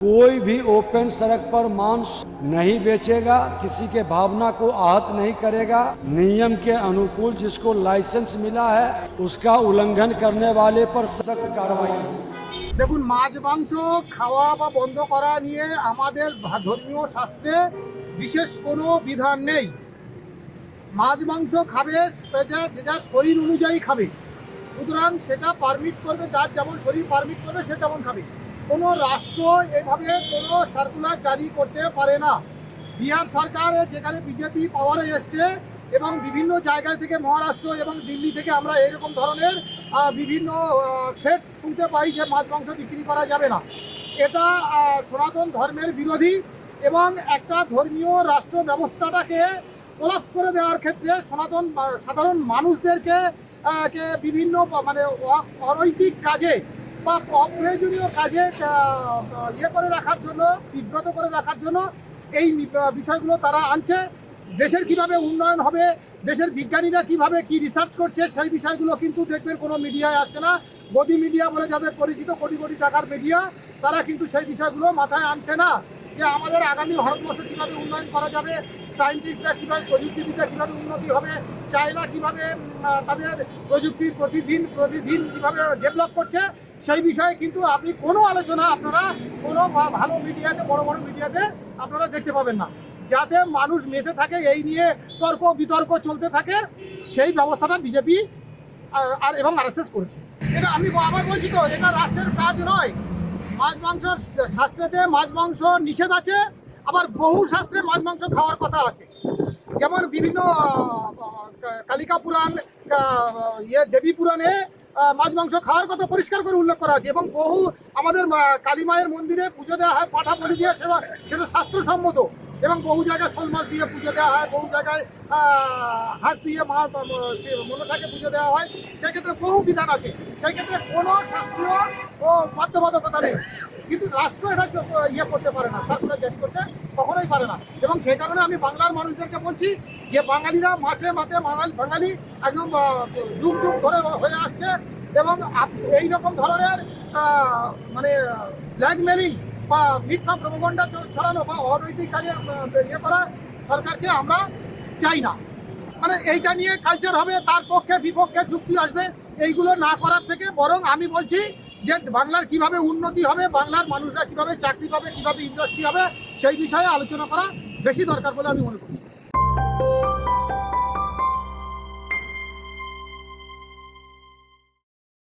कोई भी ओपन सड़क पर मांस नहीं बेचेगा, किसी के भावना को आहत नहीं करेगा। नियम के अनुकूल जिसको लाइसेंस मिला है उसका उल्लंघन करने वाले पर सख्त कार्रवाई होगी। দেখুন, মাছ মাংস খাওয়া বা বন্ধ করা নিয়ে আমাদের ধর্মীয় শাস্ত্রে বিশেষ কোনো বিধান নেই। মাছ মাংস খাবে যে যার শরীর অনুযায়ী খাবে, সুতরাং সেটা পারমিট করবে, যার যেমন শরীর পারমিট করবে সে তেমন খাবে। কোনো রাষ্ট্র এভাবে কোনো সার্কুলার জারি করতে পারে না। বিহার সরকার যেখানে বিজেপি পাওয়ারে এসছে এবং বিভিন্ন জায়গা থেকে মহারাষ্ট্র এবং দিল্লি থেকে আমরা এরকম ধরনের বিভিন্ন থ্রেট শুনতে পাই যে মাছ মাংস বিক্রি করা যাবে না। এটা সনাতন ধর্মের বিরোধী এবং একটা ধর্মীয় রাষ্ট্র ব্যবস্থাটাকে কোলাপস করে দেওয়ার ক্ষেত্রে সনাতন সাধারণ মানুষদেরকে বিভিন্ন মানে অনৈতিক কাজে বা অপ্রয়োজনীয় কাজে করে রাখার জন্য, বিব্রত করে রাখার জন্য এই বিষয়গুলো তারা আনছে। দেশের কিভাবে উন্নয়ন হবে, দেশের বিজ্ঞানীরা কিভাবে কি রিসার্চ করছে সেই বিষয়গুলো কিন্তু দেখবেন কোনো মিডিয়ায় আসছে না। গদি মিডিয়া বলে যাদের পরিচিত, কোটি কোটি টাকার মিডিয়া, তারা কিন্তু সেই বিষয়গুলো মাথায় আনছে না যে আমাদের আগামী ভারতবর্ষ কীভাবে উন্নয়ন করা যাবে, সায়েন্টিস্টরা কীভাবে, প্রযুক্তিবিদ্যা কীভাবে উন্নতি হবে, চায়না কীভাবে তাদের প্রযুক্তি প্রতিদিন কীভাবে ডেভেলপ করছে, সেই বিষয়ে কিন্তু আপনি কোনো আলোচনা আপনারা কোনো ভালো মিডিয়াতে, বড় বড় মিডিয়াতে আপনারা দেখতে পাবেন না। যাতে মানুষ মেতে থাকে এই নিয়ে তর্ক বিতর্ক চলতে থাকে, সেই ব্যবস্থাটা বিজেপি আর এবং আরএসএস করেছে। এটা আমি আবার বলছি তো, এটা রাষ্ট্রের কাজ নয়। মাছ মাংস শাস্ত্রেতে মাছ মাংস নিষেধ আছে, আবার বহু শাস্ত্রে মাছ মাংস খাওয়ার কথা আছে। যেমন বিভিন্ন কালিকা পুরাণ, দেবী পুরাণে মাছ মাংস খাওয়ার কথা পরিষ্কার করে উল্লেখ করা আছে এবং বহু আমাদের কালী মায়ের মন্দিরে পুজো দেওয়া হয় পাঠা বলি দিয়ে, সেটা শাস্ত্রসম্মত। এবং বহু জায়গায় শোল মাছ দিয়ে পুজো দেওয়া হয়, বহু জায়গায় হাঁস দিয়ে মনসাকে পুজো দেওয়া হয়। সেক্ষেত্রে বহু বিধান আছে, সেক্ষেত্রে কোনো শাস্ত্রীয় ও বাধ্যবাধকতা নেই। কিন্তু রাষ্ট্র এটা করতে পারে না, সার্কুলার জারি করতে কখনোই পারে না। এবং সেই কারণে আমি বাংলার মানুষদেরকে বলছি যে বাঙালিরা মাছে মাতে বাঙালি একদম যুগ যুগ ধরে হয়ে আসছে এবং এই রকম ধরনের মানে ব্ল্যাকমেলিং বা মিথ্যা প্রোপাগান্ডা ছড়ানো বা অনৈতিক কাজে করা সরকারকে আমরা চাই না। মানে এইটা নিয়ে কালচার হবে, তার পক্ষে বিপক্ষে যুক্তি আসবে, এইগুলো না করার থেকে বরং আমি বলছি যে বাংলার কিভাবে উন্নতি হবে, বাংলার মানুষরা কিভাবে চাকরি পাবে, কিভাবে ইন্ডাস্ট্রি হবে, সেই বিষয়ে আলোচনা করা বেশি দরকার বলে আমি মনে করি।